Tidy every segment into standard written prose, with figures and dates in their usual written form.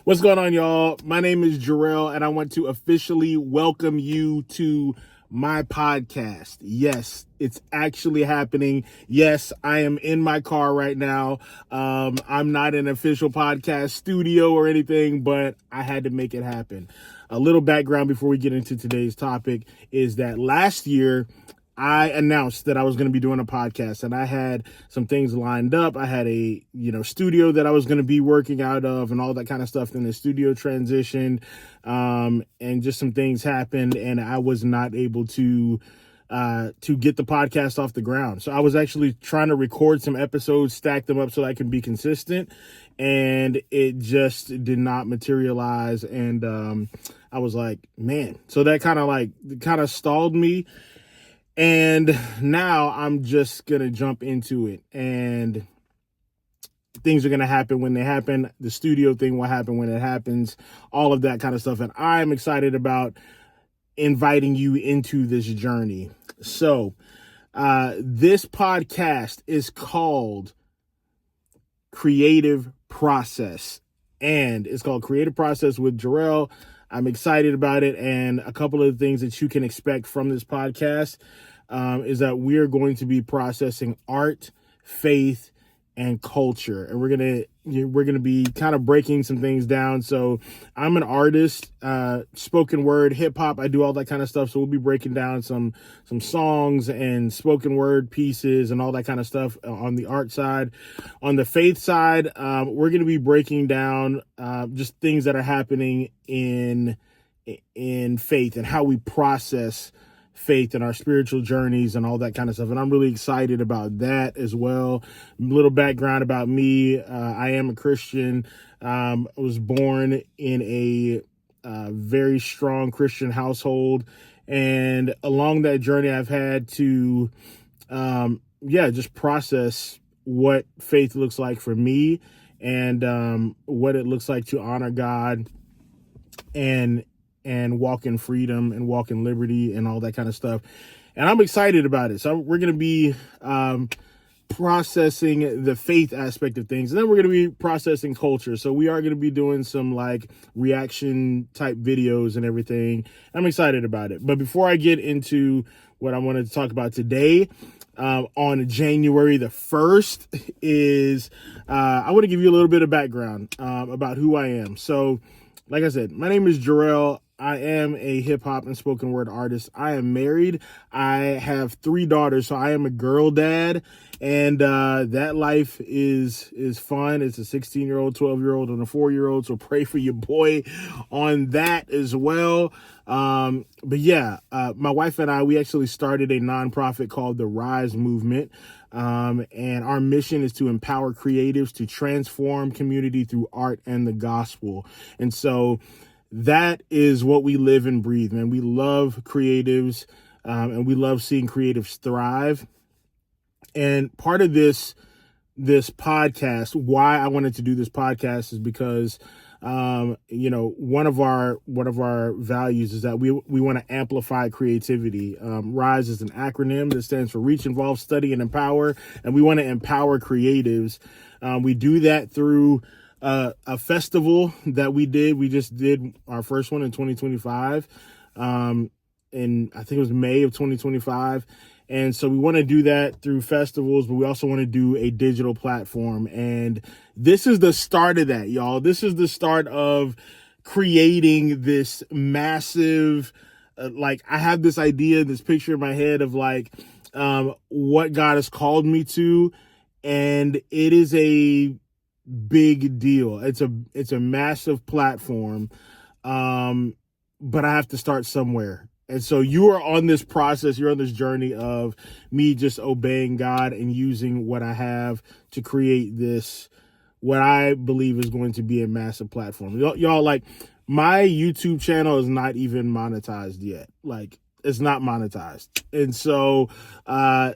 What's going on, y'all? My name is Jarrell, and I want to officially welcome you to my podcast. Yes, it's actually happening. Yes, I am in my car right now. I'm not in an official podcast studio or anything, but I had to make it happen. A little background before we get into today's topic is that last year, I announced that I was going to be doing a podcast, and I had some things lined up. I had a, studio that I was going to be working out of and all that kind of stuff. Then the studio transitioned, and just some things happened, and I was not able to get the podcast off the ground. So I was actually trying to record some episodes, stack them up so I can be consistent, and it just did not materialize. And I was like, man, so that kind of stalled me. And now I'm just going to jump into it, and things are going to happen when they happen. The studio thing will happen when it happens, all of that kind of stuff. And I'm excited about inviting you into this journey. So this podcast is called Creative Process, and it's called Creative Process with Jarrell. I'm excited about it, and a couple of the things that you can expect from this podcast is that we are going to be processing art, faith, and culture, and we're gonna be kind of breaking some things down. So I'm an artist, spoken word, hip hop. I do all that kind of stuff. So we'll be breaking down some songs and spoken word pieces and all that kind of stuff on the art side. On the faith side, we're gonna be breaking down just things that are happening in faith and how we process faith and our spiritual journeys and all that kind of stuff. And I'm really excited about that as well. A little background about me. I am a Christian. I was born in a very strong Christian household. And along that journey, I've had to, just process what faith looks like for me, and what it looks like to honor God and walk in freedom and walk in liberty and all that kind of stuff. And I'm excited about it. So we're going to be processing the faith aspect of things. And then we're going to be processing culture. So we are going to be doing some like reaction type videos and everything. I'm excited about it. But before I get into what I wanted to talk about today, on January the 1st is, I want to give you a little bit of background about who I am. So like I said, my name is Jarrell. I am a hip hop and spoken word artist. I am married. I have 3 daughters, so I am a girl dad, and that life is fun. It's a 16-year-old, 12-year-old, and a 4-year-old. So pray for your boy on that as well. But yeah, my wife and I, we actually started a nonprofit called the Rise Movement. And our mission is to empower creatives to transform community through art and the gospel. And so that is what we live and breathe, man. We love creatives, and we love seeing creatives thrive. And part of this podcast, why I wanted to do this podcast, is because one of our values is that we want to amplify creativity. RISE is an acronym that stands for Reach, Involve, Study, and Empower, and we want to empower creatives. We do that through a festival that we did. We just did our first one in 2025, and I think it was May of 2025. And so we want to do that through festivals, but we also want to do a digital platform. And this is the start of that, y'all. This is the start of creating this massive, I have this idea, this picture in my head of what God has called me to. And it is a big deal. It's a massive platform. But I have to start somewhere. And so you are on this process, you're on this journey of me just obeying God and using what I have to create this, what I believe is going to be a massive platform. Y'all, like, my YouTube channel is not even monetized yet. Like, it's not monetized. And so I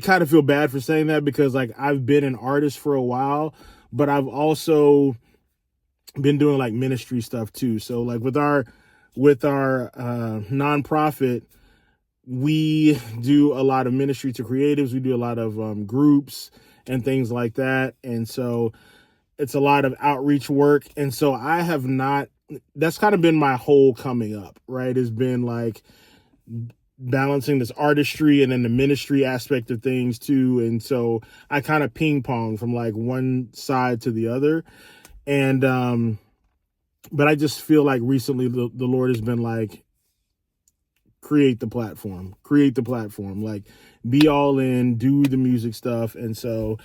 kind of feel bad for saying that, because like I've been an artist for a while, but I've also been doing like ministry stuff too. So like with our nonprofit, we do a lot of ministry to creatives. We do a lot of groups and things like that. And so it's a lot of outreach work. And so I have not, that's kind of been my whole coming up, right? Has been like balancing this artistry and then the ministry aspect of things too. And so I kind of ping pong from like one side to the other. And, but I just feel like recently the Lord has been like, create the platform, like be all in, do the music stuff. And so,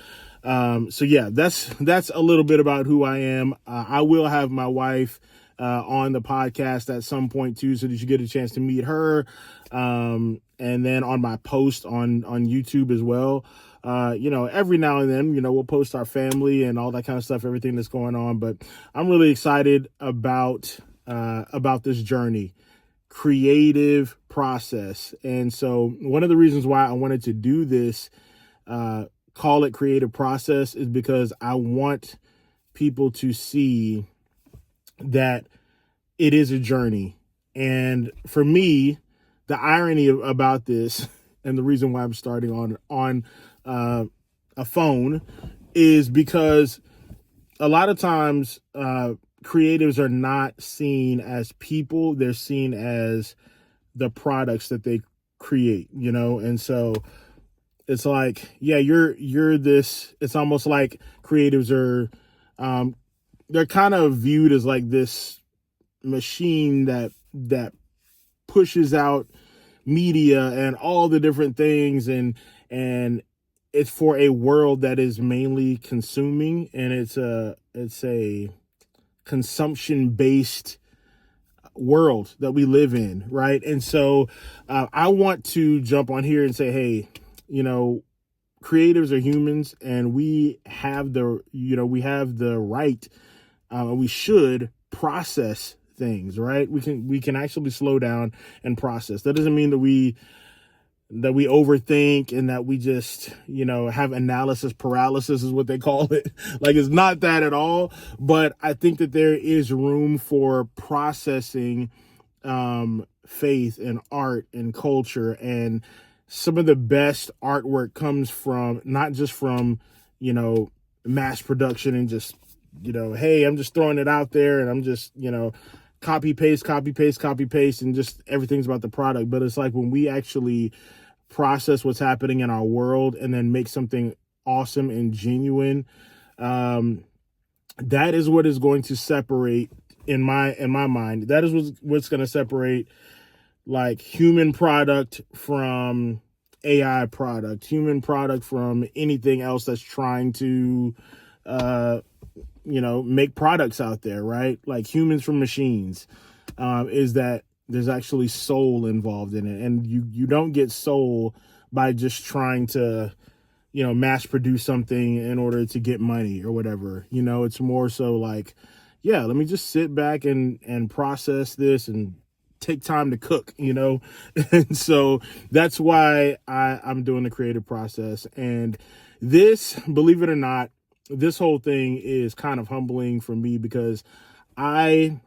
so yeah, that's a little bit about who I am. I will have my wife, on the podcast at some point too, so that you get a chance to meet her. And then on my post on YouTube as well. Every now and then, we'll post our family and all that kind of stuff, everything that's going on. But I'm really excited about this journey, creative process. And so one of the reasons why I wanted to do this, call it creative process, is because I want people to see that it is a journey. And for me, the irony about this and the reason why I'm starting on a phone is because a lot of times creatives are not seen as people, they're seen as the products that they create, and so it's like, yeah, you're this, it's almost like creatives are they're kind of viewed as like this machine that pushes out media and all the different things, and it's for a world that is mainly consuming, and it's a consumption based world that we live in, right? And so I want to jump on here and say, hey, creatives are humans, and we have the right, we should process things, right? We can actually slow down and process. That doesn't mean that we overthink and that we just, have analysis paralysis is what they call it. Like, it's not that at all. But I think that there is room for processing faith and art and culture. And some of the best artwork comes from, not just from, mass production and just, hey, I'm just throwing it out there and I'm just, copy, paste, and just everything's about the product. But it's like when we actually process what's happening in our world and then make something awesome and genuine, that is what is going to separate, in my mind, that is what's going to separate like human product from AI product, human product from anything else that's trying to make products out there, right? Like humans from machines, is that there's actually soul involved in it. And you don't get soul by just trying to, mass produce something in order to get money or whatever. It's more so like, yeah, let me just sit back and process this and take time to cook, And so that's why I'm doing the creative process. And this, believe it or not, this whole thing is kind of humbling for me because I,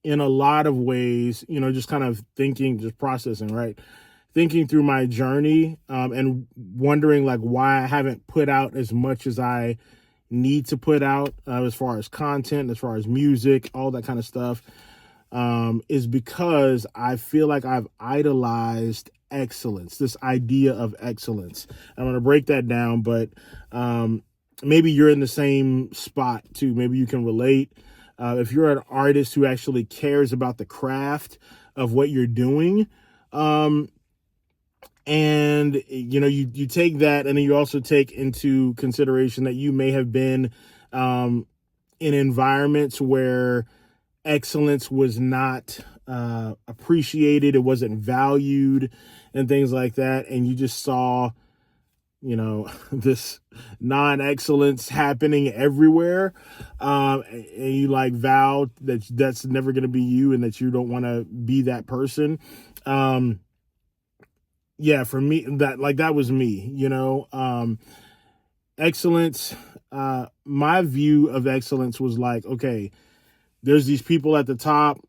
in a lot of ways, just kind of thinking, just processing, right? Thinking through my journey, and wondering like why I haven't put out as much as I need to put out, as far as content, as far as music, all that kind of stuff, is because I feel like I've idolized excellence, this idea of excellence. I'm going to break that down, but maybe you're in the same spot too. Maybe you can relate. If you're an artist who actually cares about the craft of what you're doing, and you take that, and then you also take into consideration that you may have been in environments where excellence was not appreciated, it wasn't valued, and things like that, and you just saw this non-excellence happening everywhere, and you like vowed that that's never going to be you and that you don't want to be that person. Yeah, for me, that was me, excellence. My view of excellence was like, okay, there's these people at the top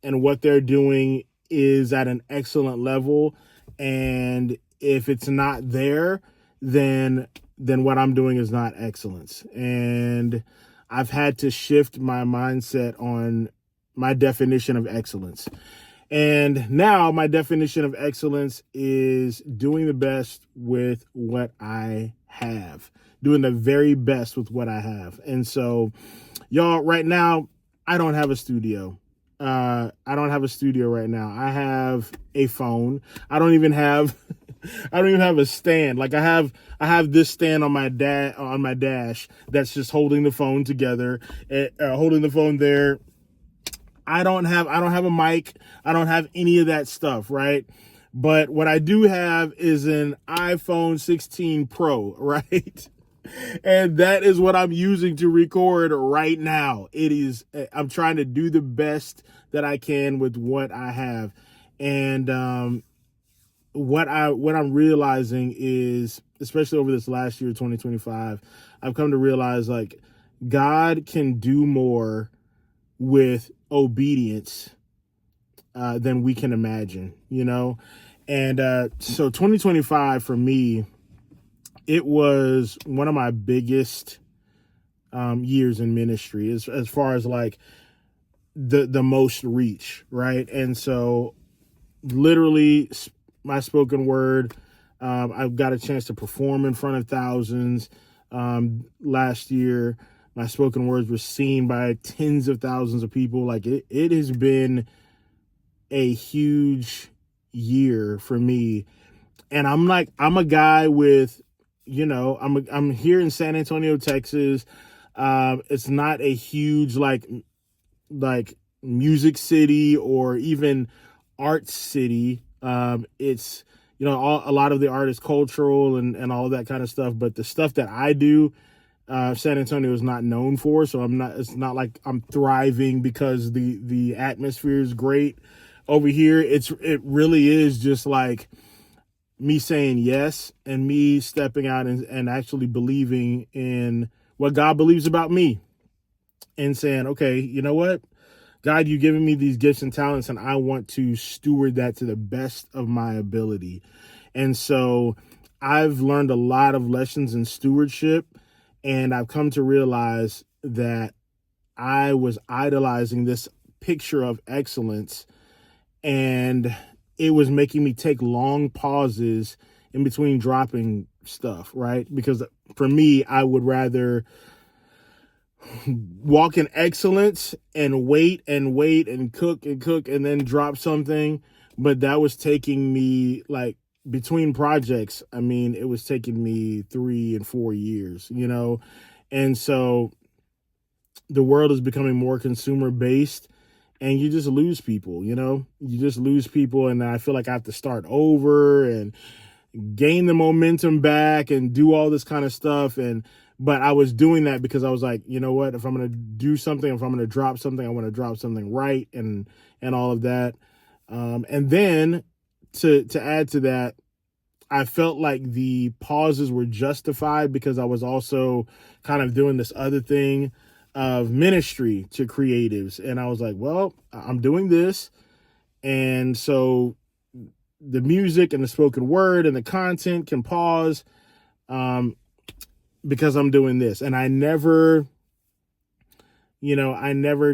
and what they're doing is at an excellent level. And if it's not there, then then what I'm doing is not excellence. And I've had to shift my mindset on my definition of excellence. And now my definition of excellence is doing the best with what I have, doing the very best with what I have. And so, y'all, right now, I don't have a studio. I don't have a studio right now. I have a phone. I don't even have a stand. Like I have this stand on my dash that's just holding the phone together, holding the phone there. I don't have a mic. I don't have any of that stuff, right? But what I do have is an iPhone 16 Pro, right? And that is what I'm using to record right now. I'm trying to do the best that I can with what I have. And what I'm realizing is, especially over this last year, 2025, I've come to realize like God can do more with obedience than we can imagine, you know? And so 2025 for me, it was one of my biggest years in ministry as far as like the most reach, right? And so literally my spoken word, I've got a chance to perform in front of thousands. Last year, my spoken words were seen by tens of thousands of people. Like it has been a huge year for me. And I'm a guy with, I'm here in San Antonio, Texas. It's not a huge like music city or even arts city. It's, a lot of the art is cultural and all of that kind of stuff. But the stuff that I do, San Antonio is not known for. So it's not like I'm thriving because the atmosphere is great over here. It really is just like me saying yes and me stepping out and actually believing in what God believes about me and saying, okay, you know what? God, you've given me these gifts and talents, and I want to steward that to the best of my ability. And so I've learned a lot of lessons in stewardship, and I've come to realize that I was idolizing this picture of excellence, and it was making me take long pauses in between dropping stuff, right? Because for me, I would rather walk in excellence and wait and cook and then drop something. But that was taking me like between projects. I mean, it was taking me 3 and 4 years, and so the world is becoming more consumer based and you just lose people, you just lose people. And I feel like I have to start over and gain the momentum back and do all this kind of stuff. But I was doing that because I was like, you know what, if I'm going to do something, if I'm going to drop something, I want to drop something right and all of that. And then to add to that, I felt like the pauses were justified because I was also kind of doing this other thing of ministry to creatives. And I was like, well, I'm doing this. And so the music and the spoken word and the content can pause because I'm doing this. And I never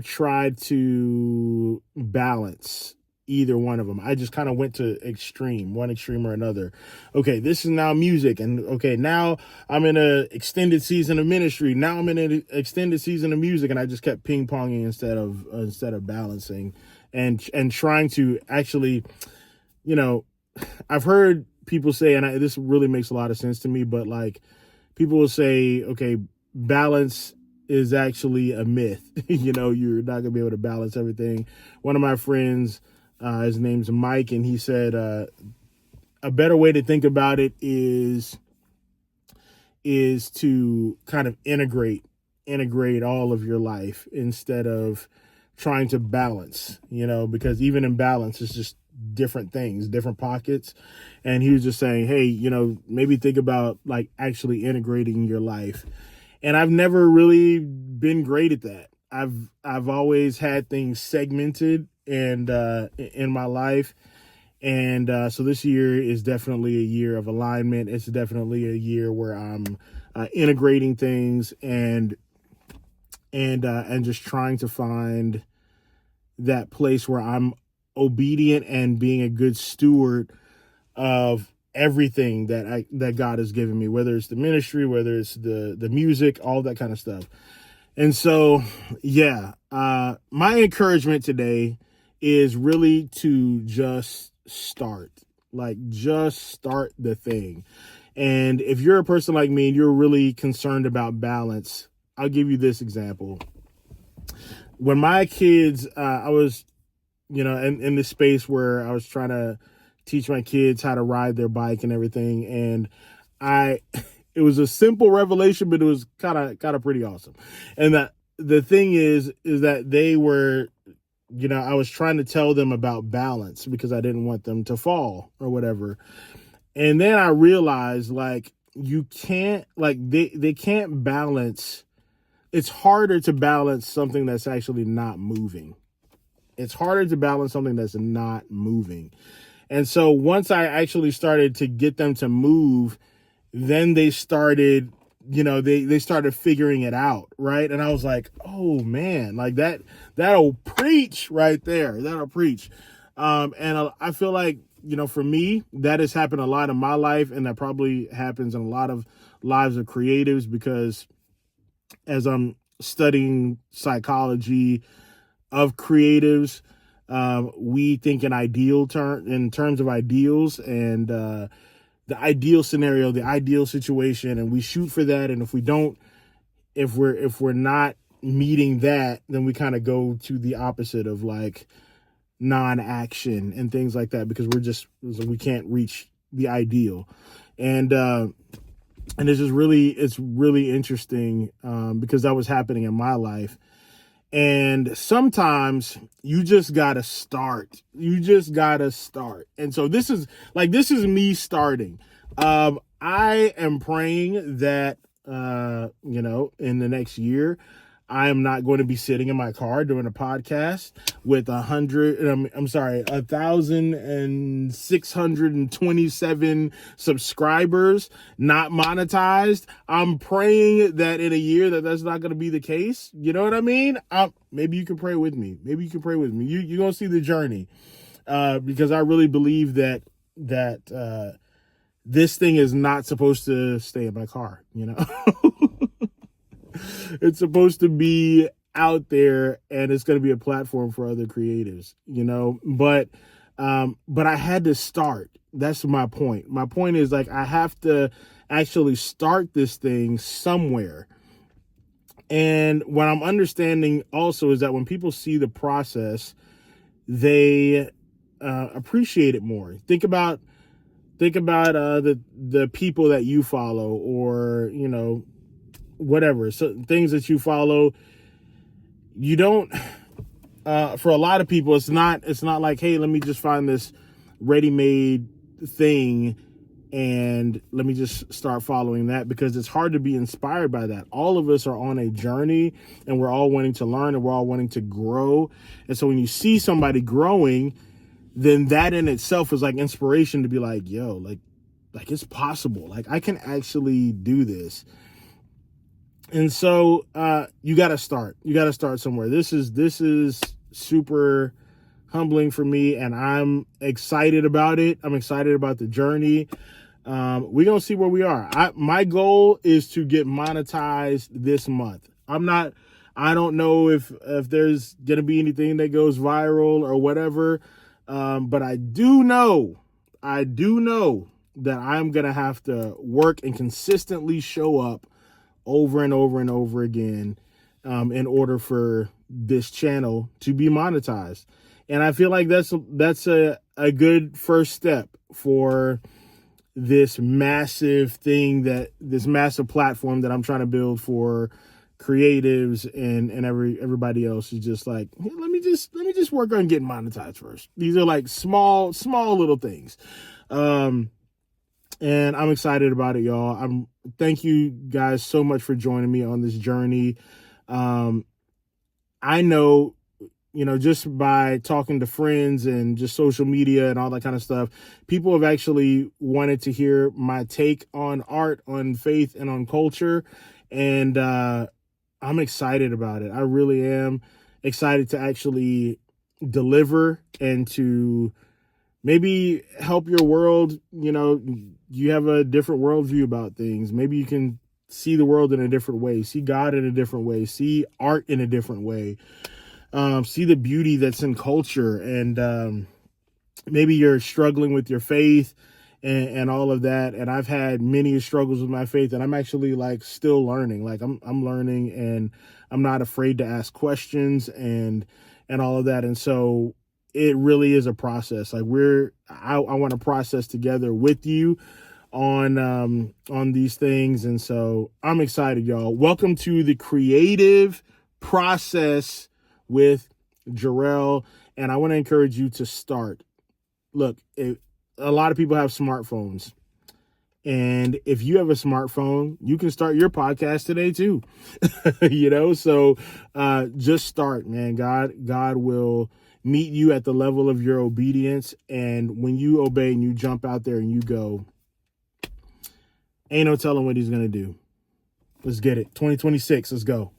tried to balance either one of them. I just kind of went to one extreme or another. Okay, this is now music. And okay, now I'm in an extended season of ministry. Now I'm in an extended season of music. And I just kept ping ponging instead of balancing and trying to actually, I've heard people say, and this really makes a lot of sense to me, but like people will say, okay, balance is actually a myth. You're not gonna be able to balance everything. One of my friends, his name's Mike, and he said a better way to think about it is to kind of integrate all of your life instead of trying to balance, because even in balance, it's just different things, different pockets. And he was just saying, hey, maybe think about like actually integrating your life. And I've never really been great at that. I've always had things segmented and in my life. And so this year is definitely a year of alignment. It's definitely a year where I'm integrating things and just trying to find that place where I'm obedient and being a good steward of everything that God has given me, whether it's the ministry, whether it's the music, all that kind of stuff. And so, yeah, my encouragement today is really to just start the thing. And if you're a person like me and you're really concerned about balance, I'll give you this example. When my kids, I was, in this space where I was trying to teach my kids how to ride their bike and everything. And it was a simple revelation, but it was kind of pretty awesome. And the thing is that they were, I was trying to tell them about balance because I didn't want them to fall or whatever. And then I realized you can't, they can't balance. It's harder to balance something that's actually not moving. It's harder to balance something that's not moving. And so once I actually started to get them to move, then they started, they started figuring it out. Right. And I was like, oh man, that'll preach right there. That'll preach. And I feel like, for me, that has happened a lot in my life. And that probably happens in a lot of lives of creatives, because as I'm studying psychology of creatives, we think in terms of ideals, and the ideal scenario, the ideal situation, and we shoot for that. And if we're not meeting that, then we kind of go to the opposite of non-action and things like that, because we can't reach the ideal. And it's really interesting, because that was happening in my life. And sometimes you just gotta start. And so this is me starting. I am praying that, in the next year, I am not going to be sitting in my car doing a podcast with 1,627 subscribers, not monetized. I'm praying that in a year that's not going to be the case. You know what I mean? Maybe you can pray with me. You're going to see the journey, because I really believe that this thing is not supposed to stay in my car, It's supposed to be out there, and it's going to be a platform for other creatives, but I had to start. That's my point. My point is I have to actually start this thing somewhere. And what I'm understanding also is that when people see the process, they appreciate it more. Think about the people that you follow, or, whatever. So things that you follow, you don't, for a lot of people, it's not like, hey, let me just find this ready-made thing and let me just start following that, because it's hard to be inspired by that. All of us are on a journey, and we're all wanting to learn, and we're all wanting to grow. And so when you see somebody growing, then that in itself is inspiration to be yo, it's possible. I can actually do this. And so you got to start. You got to start somewhere. This is super humbling for me, and I'm excited about it. I'm excited about the journey. We're going to see where we are. My goal is to get monetized this month. I don't know if there's going to be anything that goes viral or whatever. But I do know that I'm going to have to work and consistently show up over and over and over again, in order for this channel to be monetized. And I feel like that's a good first step for this massive platform that I'm trying to build for creatives and everybody else. Is just hey, let me just work on getting monetized first. These are small little things. And I'm excited about it, y'all. Thank you guys so much for joining me on this journey. I know, just by talking to friends and just social media and all that kind of stuff, people have actually wanted to hear my take on art, on faith, and on culture. And I'm excited about it. I really am excited to actually deliver and to maybe help your world. You have a different worldview about things. Maybe you can see the world in a different way, see God in a different way, see art in a different way, see the beauty that's in culture. And maybe you're struggling with your faith and all of that. And I've had many struggles with my faith, and I'm actually like still learning. Like I'm learning, and I'm not afraid to ask questions and all of that. And so it really is a process. Like I want to process together with you on these things. And so I'm excited, y'all. Welcome to the creative process with Jarrell. And I want to encourage you to start. Look, a lot of people have smartphones. And if you have a smartphone, you can start your podcast today too. So just start, man. God will meet you at the level of your obedience. And when you obey and you jump out there and you go, ain't no telling what he's going to do. Let's get it. 2026. Let's go.